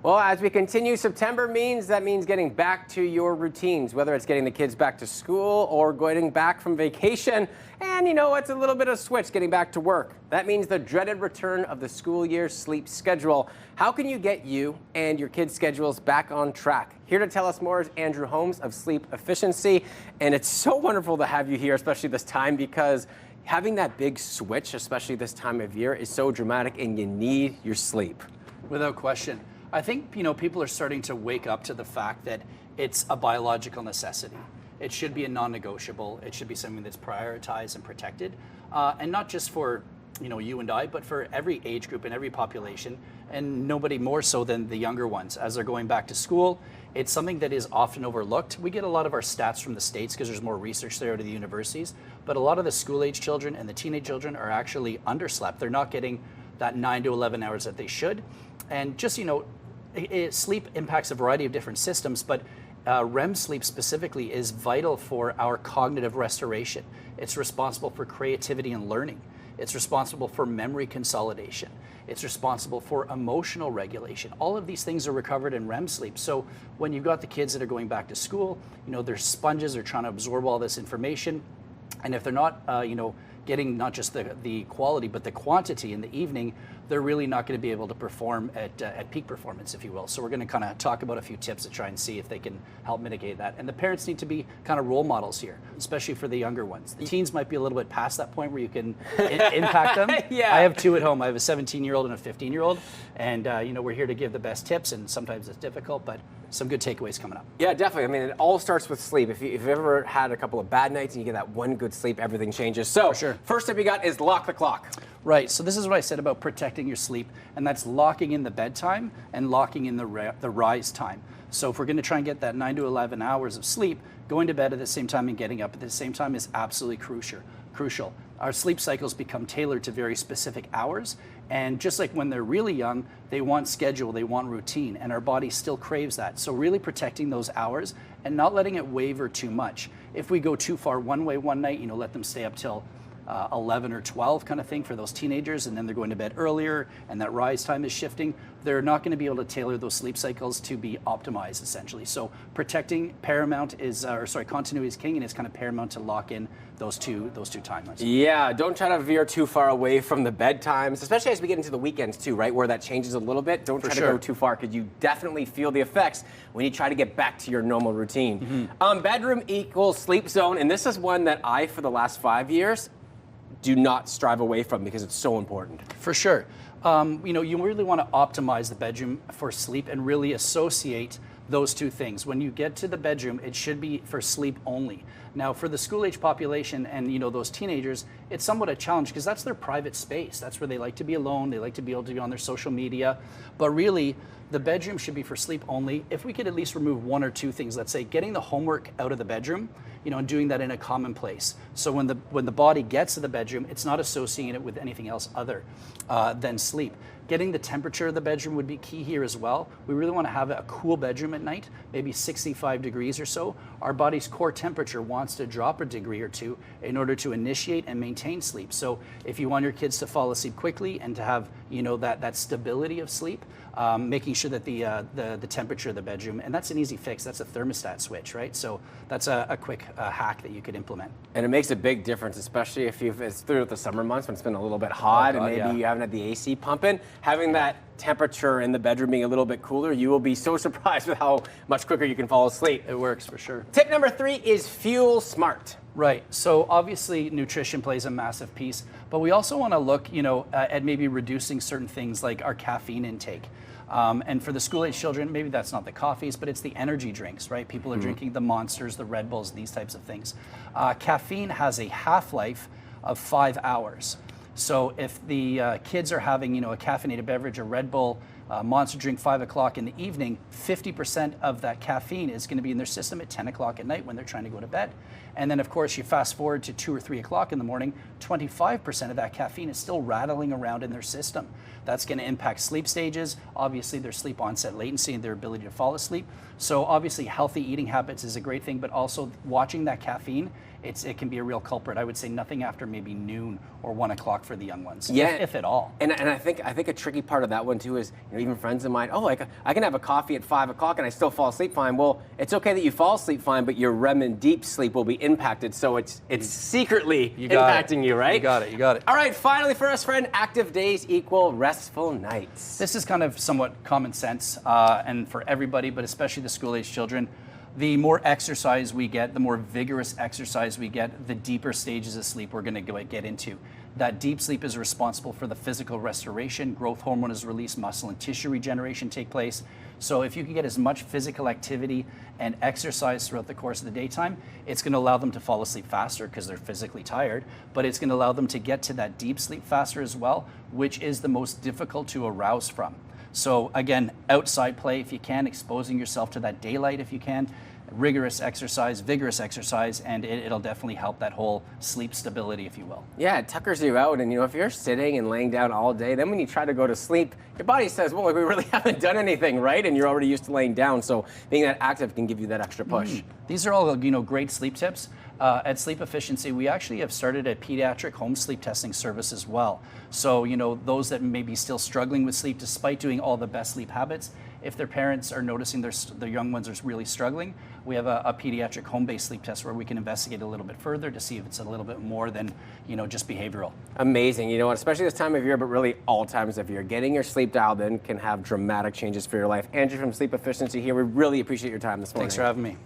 Well, as we continue, September means getting back to your routines, whether it's getting the kids back to school or getting back from vacation. And you know, it's a little bit of a switch getting back to work. That means the dreaded return of the school year sleep schedule. How can you get you and your kids' schedules back on track? Here to tell us more is Andrew Holmes of Sleep Efficiency. And it's so wonderful to have you here, especially this time, because having that big switch, especially this time of year, is so dramatic and you need your sleep. Without question. I think, people are starting to wake up to the fact that it's a biological necessity. It should be a non-negotiable. It should be something that's prioritized and protected. And not just for, you and I, but for every age group and every population, and nobody more so than the younger ones. As they're going back to school, it's something that is often overlooked. We get a lot of our stats from the States because there's more research there out of the universities, but a lot of the school-age children and the teenage children are actually underslept. They're not getting that 9 to 11 hours that they should. And just, sleep impacts a variety of different systems, but REM sleep specifically is vital for our cognitive restoration. It's responsible for creativity and learning. It's responsible for memory consolidation. It's responsible for emotional regulation. All of these things are recovered in REM sleep. So when you've got the kids that are going back to school, they're sponges, they're trying to absorb all this information. And if they're not, getting not just the quality, but the quantity in the evening, they're really not going to be able to perform at peak performance, if you will. So we're going to kind of talk about a few tips to try and see if they can help mitigate that. And the parents need to be kind of role models here, especially for the younger ones. The teens might be a little bit past that point where you can impact them. Yeah. I have two at home. I have a 17-year-old and a 15-year-old. And, we're here to give the best tips, and sometimes it's difficult, but some good takeaways coming up. Yeah, definitely. I mean, it all starts with sleep. If you've ever had a couple of bad nights and you get that one good sleep, everything changes. So, For sure. First step you got is lock the clock. Right, so this is what I said about protecting your sleep, and that's locking in the bedtime and locking in the rise time. So if we're going to try and get that 9 to 11 hours of sleep, going to bed at the same time and getting up at the same time is absolutely crucial. Our sleep cycles become tailored to very specific hours, and just like when they're really young, they want schedule, they want routine, and our body still craves that. So really protecting those hours and not letting it waver too much. If we go too far one way one night, let them stay up till 11 or 12 kind of thing for those teenagers, and then they're going to bed earlier and that rise time is shifting, they're not going to be able to tailor those sleep cycles to be optimized essentially. So protecting paramount is, continuity is king, and it's kind of paramount to lock in those two timelines. Yeah, don't try to veer too far away from the bedtimes, especially as we get into the weekends too, right, where that changes a little bit. Don't try to go too far, because you definitely feel the effects when you try to get back to your normal routine. Bedroom equals sleep zone, and this is one that I, for the last 5 years, do not strive away from because it's so important. For sure. You really want to optimize the bedroom for sleep and really associate those two things. When you get to the bedroom, it should be for sleep only. Now, for the school-age population and those teenagers, it's somewhat a challenge because that's their private space. That's where they like to be alone. They like to be able to be on their social media. But really, the bedroom should be for sleep only. If we could at least remove one or two things, let's say getting the homework out of the bedroom, and doing that in a common place. So when the body gets to the bedroom, it's not associating it with anything else other than sleep. Getting the temperature of the bedroom would be key here as well. We really want to have a cool bedroom at night, maybe 65 degrees or so. Our body's core temperature wants to drop a degree or two in order to initiate and maintain sleep. So if you want your kids to fall asleep quickly and to have that stability of sleep, making sure that the temperature of the bedroom, and that's an easy fix. That's a thermostat switch, right? So that's a quick hack that you could implement. And it makes a big difference, especially if it's through the summer months when it's been a little bit hot and maybe you haven't had the AC pumping. Having that temperature in the bedroom being a little bit cooler, you will be so surprised with how much quicker you can fall asleep. It works for sure. Tip number 3 is fuel smart. Right. So obviously nutrition plays a massive piece, but we also want to look, at maybe reducing certain things like our caffeine intake. And for the school-age children, maybe that's not the coffees, but it's the energy drinks, right? People are drinking the Monsters, the Red Bulls, these types of things. Caffeine has a half-life of 5 hours. So if the kids are having, a caffeinated beverage, a Red Bull, Monster drink 5 o'clock in the evening, 50% of that caffeine is going to be in their system at 10 o'clock at night when they're trying to go to bed. And then, of course, you fast forward to 2 or 3 o'clock in the morning, 25% of that caffeine is still rattling around in their system. That's going to impact sleep stages, obviously their sleep onset latency and their ability to fall asleep. So obviously healthy eating habits is a great thing, but also watching that caffeine it can be a real culprit. I would say nothing after maybe noon or 1 o'clock for the young ones, Yeah, if at all. And I think a tricky part of that one too is, even friends of mine, like I can have a coffee at 5 o'clock and I still fall asleep fine. Well, it's okay that you fall asleep fine, but your REM and deep sleep will be impacted. So it's secretly impacting you, right? You got it. You got it. All right, finally for us, friend, active days equal restful nights. This is kind of somewhat common sense, and for everybody, but especially the school-age children. The more exercise we get, the more vigorous exercise we get, the deeper stages of sleep we're going to get into. That deep sleep is responsible for the physical restoration, growth hormone is released, muscle and tissue regeneration take place. So if you can get as much physical activity and exercise throughout the course of the daytime, it's going to allow them to fall asleep faster because they're physically tired, but it's going to allow them to get to that deep sleep faster as well, which is the most difficult to arouse from. So again, outside play if you can, exposing yourself to that daylight if you can, rigorous exercise, vigorous exercise, and it'll definitely help that whole sleep stability, if you will. Yeah, it tuckers you out, and if you're sitting and laying down all day, then when you try to go to sleep, your body says, well, we really haven't done anything, right? And you're already used to laying down, so being that active can give you that extra push. These are all great sleep tips. At Sleep Efficiency, we actually have started a pediatric home sleep testing service as well. So, those that may be still struggling with sleep despite doing all the best sleep habits, if their parents are noticing their young ones are really struggling, we have a pediatric home-based sleep test where we can investigate a little bit further to see if it's a little bit more than, just behavioral. Amazing. Especially this time of year, but really all times of year. Getting your sleep dialed in can have dramatic changes for your life. Andrew from Sleep Efficiency here. We really appreciate your time this morning. Thanks for having me.